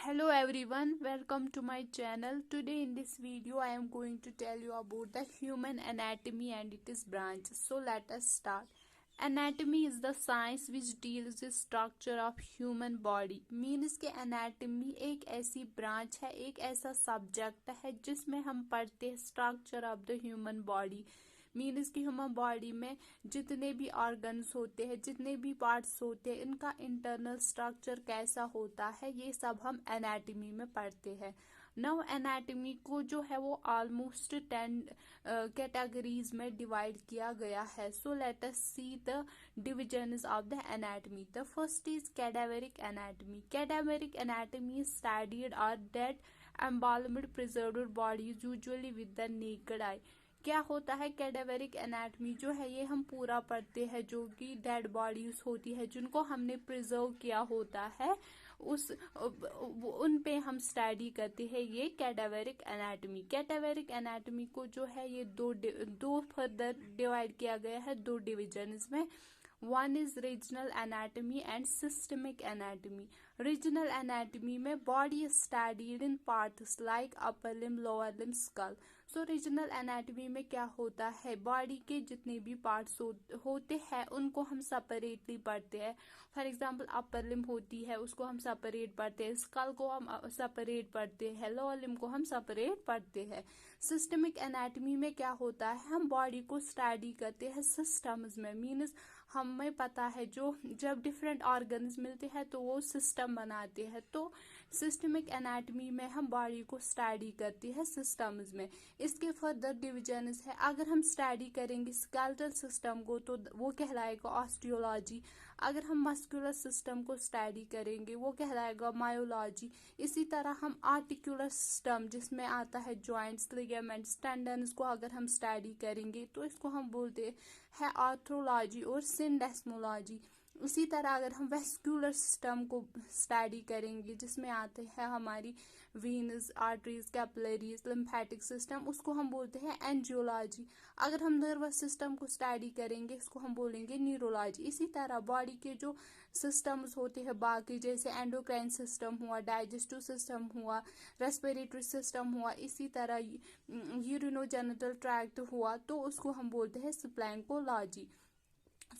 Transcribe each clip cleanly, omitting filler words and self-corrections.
Hello everyone, welcome to my channel. Today in this video I am going to tell you about the human anatomy and its branches. So let us start. Anatomy is the science which deals with structure of human body. Means के anatomy एक ऐसी branch है, एक ऐसा subject है जिसमें हम पढ़ते हैं structure of the human body. Means की ह्यूमन बॉडी में जितने भी ऑर्गन्स होते हैं, जितने भी पार्ट्स होते हैं, इनका इंटरनल स्ट्रक्चर कैसा होता है, ये सब हम एनाटॉमी में पढ़ते हैं. नव एनाटॉमी को जो है वो ऑलमोस्ट 10 कैटेगरीज में डिवाइड किया गया है. So let us see the divisions of the anatomy. The first is cadaveric anatomy. Cadaveric anatomy is studied or dead embalmed preserved bodies usually with the naked eye. क्या होता है कैडावेरिक anatomy जो है ये हम पूरा पढ़ते हैं, जो कि डेड बॉडीज होती है जिनको हमने प्रिजर्व किया होता है, उस उन पे हम स्टडी करते हैं. ये कैडावेरिक एनाटॉमी. कैडावेरिक एनाटॉमी को जो है ये दो फर्दर डिवाइड किया गया है, दो डिविजन्स में. One is regional anatomy and systemic anatomy. Regional anatomy में body is studied in parts like upper limb, lower limb, skull. So regional anatomy में क्या होता है, बॉडी के जितने भी पार्ट्स होते हैं उनको हम सेपरेटली पढ़ते हैं. फॉर एग्जांपल अपर लिम्ब होती है, उसको हम सेपरेट पढ़ते हैं. स्कल को हम सेपरेट पढ़ते हैं. लोअर लिम्ब को हम सेपरेट पढ़ते हैं. सिस्टमिक एनाटॉमी में क्या होता है, हम बॉडी को स्टडी करते हैं सिस्टम्स में. मीन्स हमें पता है जो जब डिफरेंट ऑर्गन्स मिलते हैं तो वो सिस्टम बनाते हैं. तो सिस्टमिक एनाटॉमी में हम बॉडी को स्टडी करते हैं सिस्टम्स में. इसके फर्दर डिविजन्स है. अगर हम स्टडी करेंगे स्केलेटल सिस्टम को तो वो कहलाएगा ऑस्टियोलॉजी. अगर हम मस्कुलर सिस्टम को स्टडी करेंगे वो कहलाएगा मायोलॉजी. इसी तरह हम आर्टिकुलर सिस्टम जिसमें आता है जॉइंट्स, लिगामेंट्स, टेंडन्स को अगर हम स्टडी करेंगे तो इसको हम बोलते हैं आर्थ्रोलॉजी और सिंडेस्मोलॉजी. इसी तरह अगर हम वेस्कुलर सिस्टम को स्टडी करेंगे जिसमें आते हैं हमारी Venus, arteries, capillaries, lymphatic system, उसको हम बोलते हैं एंजियोलॉजी. अगर हम नर्वस सिस्टम को स्टडी करेंगे इसको हम बोलेंगे न्यूरोलॉजी. इसी तरह बॉडी के जो सिस्टम्स होते हैं बाकी, जैसे एंडोक्राइन सिस्टम हुआ, डाइजेस्टिव सिस्टम हुआ, रेस्पिरेटरी सिस्टम हुआ, इसी तरह यूरिनोजेनिटल ट्रैक्ट हुआ, तो उसको हम बोलते हैं स्प्लैंकोलॉजी.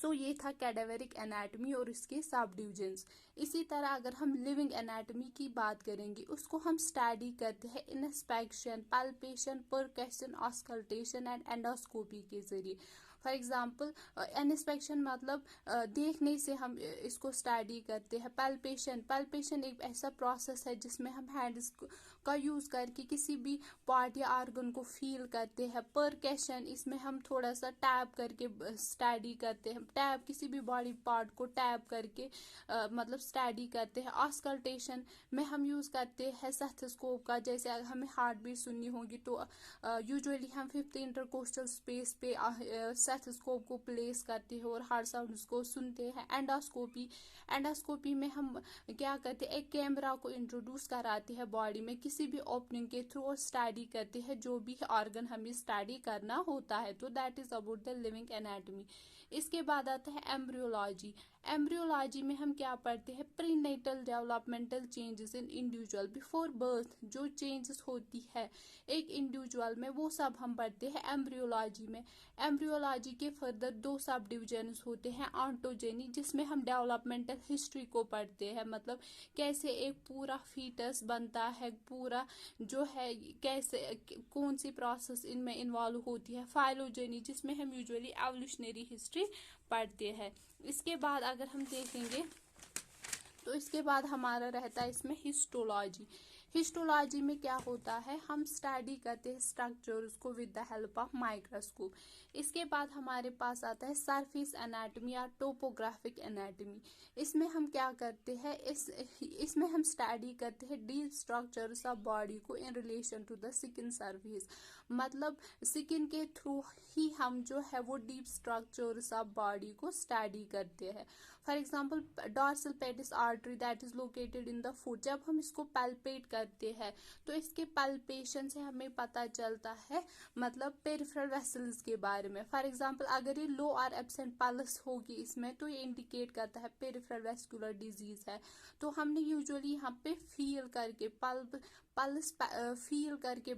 सो ये था कैडावेरिक एनाटॉमी और इसके सब डिविजन्स. इसी तरह अगर हम लिविंग एनाटॉमी की बात करेंगे उसको हम स्टडी करते हैं inspection, palpation, percussion, auscultation and endoscopy के जरिए. फॉर एग्जाम्पल इंस्पेक्शन मतलब देखने से हम इसको स्टडी करते हैं. पल्पेशन एक ऐसा प्रोसेस है जिसमें हम हैंड्स का यूज करके किसी भी पार्ट या ऑर्गन को फील करते हैं. परकशन इसमें हम थोड़ा सा टैप करके स्टडी करते हैं. टैप किसी भी बॉडी पार्ट को टैप करके मतलब स्टडी करते हैं. ऑस्कल्टेशन में हम यूज करते हैं स्टेथोस्कोप का. जैसे अगर हमें हार्ट बीट सुननी होगी तो यूजुअली हम 5th इंटरकोस्टल स्पेस पे स्टेथोस्कोप को प्लेस करते हैं और हार्ट साउंड्स को सुनते हैं. एंडोस्कोपी में हम क्या करते हैं, एक कैमरा को इंट्रोड्यूस कराते हैं बॉडी में किसी भी ओपनिंग के थ्रू और स्टडी करते हैं जो भी ऑर्गन हमें स्टडी करना होता है. तो that is about the living anatomy. इसके बाद आता है एम्ब्रियोलॉजी. एम्ब्रियोलॉजी में हम क्या पढ़ते हैं, prenatal developmental changes in individual before birth. जो चेंजेस होती है एक इंडिविजुअल में वो सब हम पढ़ते हैं एम्ब्रियोलॉजी में. एम्ब्रियोलॉजी के फर्दर दो सब डिविजन्स होते हैं. ऑन्टोजेनी जिसमें हम डेवलपमेंटल हिस्ट्री को पढ़ते हैं, मतलब कैसे एक पूरा फीटस बनता है, पूरा जो है कैसे कौन सी प्रोसेस इनमें इन्वॉल्व होती है. फाइलोजेनी जिसमें हम यूजुअली एवोल्यूशनरी हिस्ट्री पढ़ते हैं. इसके बाद अगर हम देखेंगे तो इसके बाद हमारा रहता है इसमें हिस्टोलॉजी. हिस्टोलॉजी में क्या होता है, हम स्टडी करते हैं स्ट्रक्चर्स को with the help of microscope. इसके बाद हमारे पास आता है सरफेस एनाटॉमी या टोपोग्राफिक एनाटॉमी. इसमें हम क्या करते हैं, इसमें हम स्टडी करते हैं डीप स्ट्रक्चर्स ऑफ बॉडी को in relation to the skin surface. मतलब स्किन के थ्रू ही हम जो है वो डीप स्ट्रक्चर्स ऑफ बॉडी को स्टडी करते हैं. For example dorsal pedis artery that is located in the foot. जब हम इसको पैल्पेट करते हैं। तो इसके पल्पेशन से हमें पता चलता है मतलब पेरिफेरल वेसल्स के बारे में। फॉर एग्जांपल अगर ये लो और एब्सेंट पल्स होगी इसमें तो ये इंडिकेट करता है पेरिफेरल वेस्कुलर डिजीज है। तो हमने यूजुअली यहाँ पे फील करके पल्स फील करके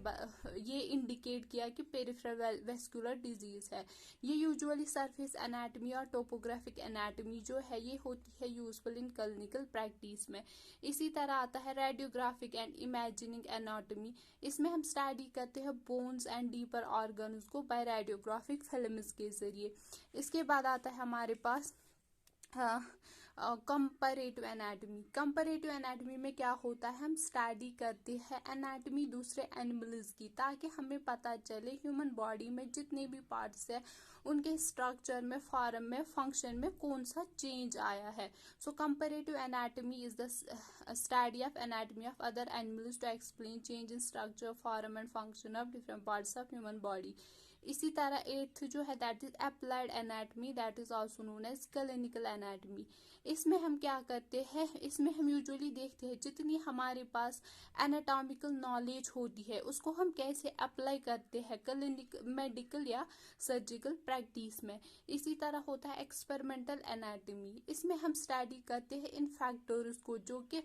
ये इंडिकेट किया कि पेरिफेरल वेस्कुलर डिजीज है। ये यूजुअली सरफेस एनाटमी और टोपोग्राफिक एनाटमी जो है ये होती है यूजफुल इन क्लिनिकल प्रैक्टिस में। इसी तरह आता है रेडियोग्राफिक एंड इमेजिनिंग एनाटमी। इसमें हम स्टडी करते हैं बोन्स एंड डीपर ऑर्गन्स को बाय रेडियोग्राफिक फिल्म्स के जरिए। इसके बाद आता है हमारे पास कंपैरेटिव एनाटमी। कंपैरेटिव एनाटमी में क्या होता है, हम स्टडी करते हैं एनाटमी दूसरे एनिमल्स की ताकि हमें पता चले ह्यूमन बॉडी में जितने भी पार्ट्स है उनके स्ट्रक्चर में, फॉर्म में, फंक्शन में कौन सा चेंज आया है। So comparative anatomy is the study of anatomy of other animals to explain change in structure, form and function of different parts of human body. इसी तरह एट्थ जो है that is applied anatomy, that is also known as clinical anatomy. इसमें हम क्या करते हैं, इसमें हम यूजुअली देखते हैं जितनी हमारे पास एनाटॉमिकल नॉलेज होती है उसको हम कैसे अप्लाई करते हैं क्लिनिक, मेडिकल या सर्जिकल प्रैक्टिस में। इसी तरह होता है एक्सपेरिमेंटल एनाटमी। इसमें हम स्टडी करते हैं इन फैक्टर्स को जो कि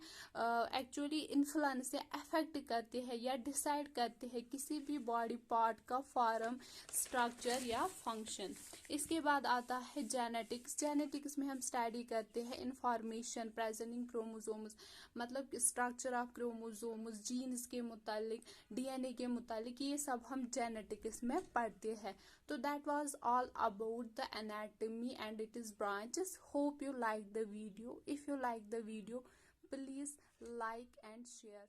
एक्चुअली इन्फ्लुएंस या अफेक्ट करते हैं या डिसाइड करते हैं किसी भी बॉडी पार्ट का फॉर्म, स्ट्रक्चर या फंक्शन। इसके बाद आता है जेनेटिक्स। जेनेटिक्स में हम स्टडी करते हैं इंफॉर्मेशन प्रेजेंट इन क्रोमोसोम्स, मतलब स्ट्रक्चर ऑफ क्रोमोसोम्स, जीन्स के मुतालिक, डीएनए के मुतालिक, ये सब हम जेनेटिक्स में पढ़ते हैं। तो that was all about the anatomy and it is branches. Hope you like the video. If you like the video, please like and share.